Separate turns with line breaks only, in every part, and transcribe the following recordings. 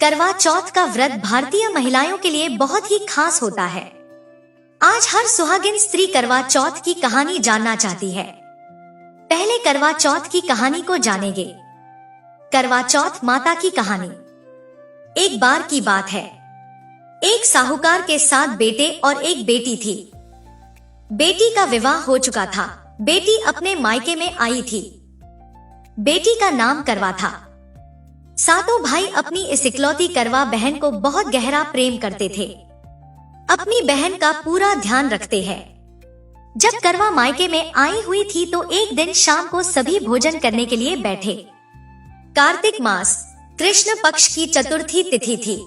करवा चौथ का व्रत भारतीय महिलाओं के लिए बहुत ही खास होता है। आज हर सुहागिन स्त्री करवा चौथ की कहानी जानना चाहती है। पहले करवा चौथ की कहानी को जानेंगे। करवा चौथ माता की कहानी। एक बार की बात है, एक साहूकार के 7 बेटे और एक बेटी थी। बेटी का विवाह हो चुका था। बेटी अपने मायके में आई थी। बेटी का नाम करवा था। सातों भाई अपनी इस इकलौती करवा बहन को बहुत गहरा प्रेम करते थे। अपनी बहन का पूरा ध्यान रखते हैं। जब करवा मायके में आई हुई थी तो एक दिन शाम को सभी भोजन करने के लिए बैठे। कार्तिक मास कृष्ण पक्ष की चतुर्थी तिथि थी।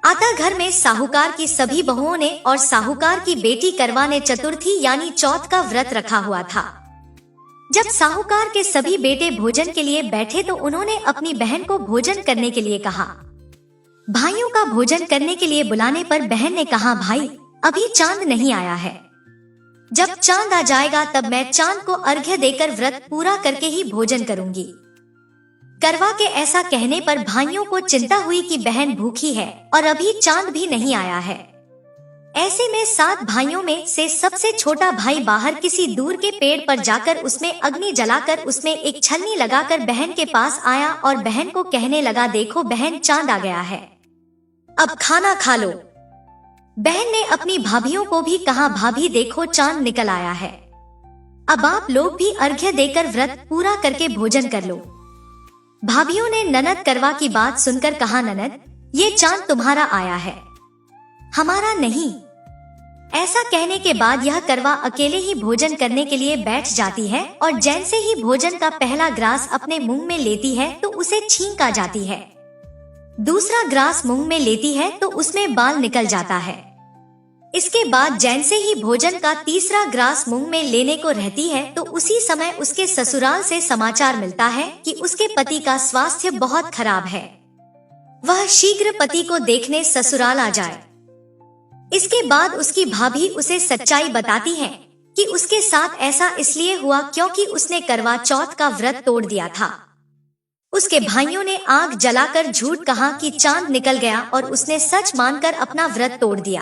अतः घर में साहूकार की सभी बहुओं ने और साहूकार की बेटी करवा ने चतुर्थी यानी चौथ का व्रत रखा हुआ था। जब साहूकार के सभी बेटे भोजन के लिए बैठे तो उन्होंने अपनी बहन को भोजन करने के लिए कहा। भाइयों का भोजन करने के लिए बुलाने पर बहन ने कहा, भाई अभी चांद नहीं आया है। जब चांद आ जाएगा तब मैं चांद को अर्घ्य देकर व्रत पूरा करके ही भोजन करूंगी। करवा के ऐसा कहने पर भाइयों को चिंता हुई कि बहन भूखी है और अभी चांद भी नहीं आया है। ऐसे में 7 भाइयों में से सबसे छोटा भाई बाहर किसी दूर के पेड़ पर जाकर उसमें अग्नि जलाकर उसमें एक छलनी लगाकर बहन के पास आया और बहन को कहने लगा, देखो बहन चांद आ गया है, अब खाना खा लो। बहन ने अपनी भाभियों को भी कहा, भाभी देखो चांद निकल आया है, अब आप लोग भी अर्घ्य देकर व्रत पूरा करके भोजन कर लो। भाभियों ने ननद करवा की बात सुनकर कहा, ननद ये चांद तुम्हारा आया है, हमारा नहीं। ऐसा कहने के बाद यह करवा अकेले ही भोजन करने के लिए बैठ जाती है और जैसे ही भोजन का पहला ग्रास अपने मुंह में लेती है तो उसे छींक आ जाती है। दूसरा ग्रास मुंह में लेती है तो उसमें बाल निकल जाता है। इसके बाद जैसे ही भोजन का तीसरा ग्रास मुंह में लेने को रहती है तो उसी समय उसके ससुराल से समाचार मिलता है कि उसके पति का स्वास्थ्य बहुत खराब है, वह शीघ्र पति को देखने ससुराल आ जाए। इसके बाद उसकी भाभी उसे सच्चाई बताती है कि उसके साथ ऐसा इसलिए हुआ क्योंकि उसने करवा चौथ का व्रत तोड़ दिया था। उसके भाइयों ने आग जलाकर झूठ कहा कि चांद निकल गया और उसने सच मानकर अपना व्रत तोड़ दिया।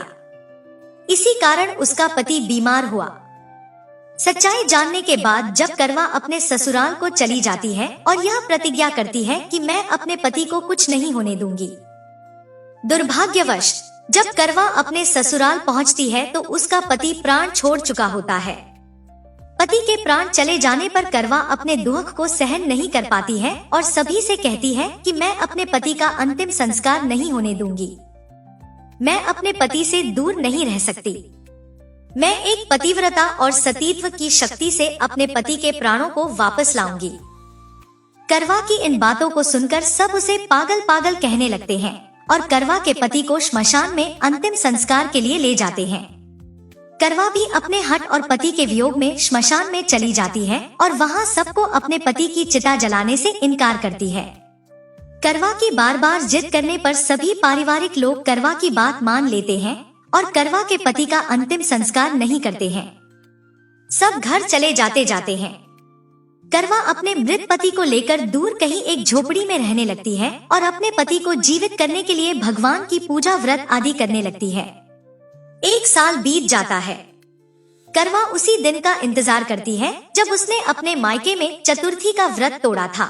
इसी कारण उसका पति बीमार हुआ। सच्चाई जानने के बाद जब करवा अपने ससुराल को चली जाती है और यह प्रतिज्ञा करती है कि मैं अपने पति को कुछ नहीं होने दूंगी। दुर्भाग्यवश जब करवा अपने ससुराल पहुंचती है तो उसका पति प्राण छोड़ चुका होता है। पति के प्राण चले जाने पर करवा अपने दुख को सहन नहीं कर पाती है और सभी से कहती है कि मैं अपने पति का अंतिम संस्कार नहीं होने दूंगी। मैं अपने पति से दूर नहीं रह सकती। मैं एक पतिव्रता और सतीत्व की शक्ति से अपने पति के प्राणों को वापस लाऊंगी। करवा की इन बातों को सुनकर सब उसे पागल पागल कहने लगते हैं और करवा के पति को श्मशान में अंतिम संस्कार के लिए ले जाते हैं। करवा भी अपने हठ और पति के वियोग में श्मशान में चली जाती है और वहाँ सबको अपने पति की चिता जलाने से इनकार करती है। करवा की बार बार जिद करने पर सभी पारिवारिक लोग करवा की बात मान लेते हैं और करवा के पति का अंतिम संस्कार नहीं करते हैं। सब घर चले जाते हैं। करवा अपने मृत पति को लेकर दूर कहीं एक झोपड़ी में रहने लगती है और अपने पति को जीवित करने के लिए भगवान की पूजा व्रत आदि करने लगती है। 1 साल बीत जाता है। करवा उसी दिन का इंतजार करती है जब उसने अपने मायके में चतुर्थी का व्रत तोड़ा था।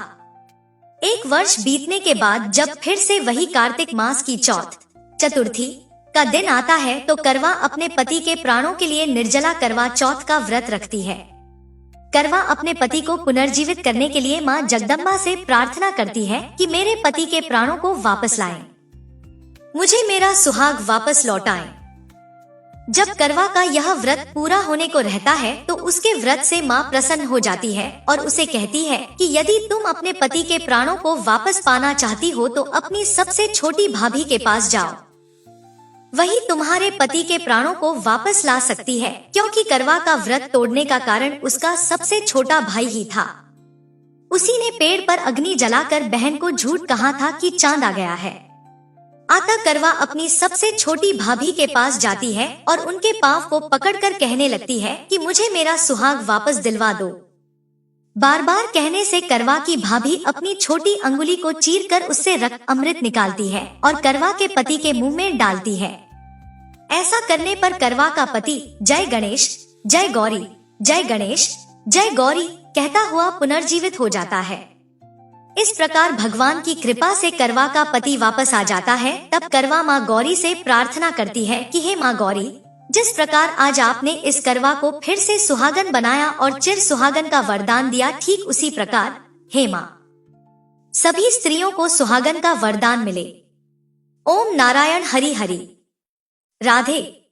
1 वर्ष बीतने के बाद जब फिर से वही कार्तिक मास की चौथ चतुर्थी का दिन आता है तो करवा अपने पति के प्राणों के लिए निर्जला करवा चौथ का व्रत रखती है। करवा अपने पति को पुनर्जीवित करने के लिए मां जगदम्बा से प्रार्थना करती है कि मेरे पति के प्राणों को वापस लाएं, मुझे मेरा सुहाग वापस लौटाएं। जब करवा का यह व्रत पूरा होने को रहता है तो उसके व्रत से माँ प्रसन्न हो जाती है और उसे कहती है कि यदि तुम अपने पति के प्राणों को वापस पाना चाहती हो तो अपनी सबसे छोटी भाभी के पास जाओ, वही तुम्हारे पति के प्राणों को वापस ला सकती है, क्योंकि करवा का व्रत तोड़ने का कारण उसका सबसे छोटा भाई ही था। उसी ने पेड़ पर अग्नि जलाकर बहन को झूठ कहा था कि चांद आ गया है। अतः करवा अपनी सबसे छोटी भाभी के पास जाती है और उनके पांव को पकड़कर कहने लगती है कि मुझे मेरा सुहाग वापस दिलवा दो। बार बार कहने से करवा की भाभी अपनी छोटी अंगुली को चीर कर उससे रक्त अमृत निकालती है और करवा के पति के मुंह में डालती है। ऐसा करने पर करवा का पति जय गणेश, जय गौरी, जय गणेश, जय गौरी कहता हुआ पुनर्जीवित हो जाता है। इस प्रकार भगवान की कृपा से करवा का पति वापस आ जाता है। तब करवा माँ गौरी से प्रार्थना करती है कि हे माँ गौरी, जिस प्रकार आज आपने इस करवा को फिर से सुहागन बनाया और चिर सुहागन का वरदान दिया, ठीक उसी प्रकार हे माँ सभी स्त्रियों को सुहागन का वरदान मिले। ओम नारायण हरि हरि। राधे।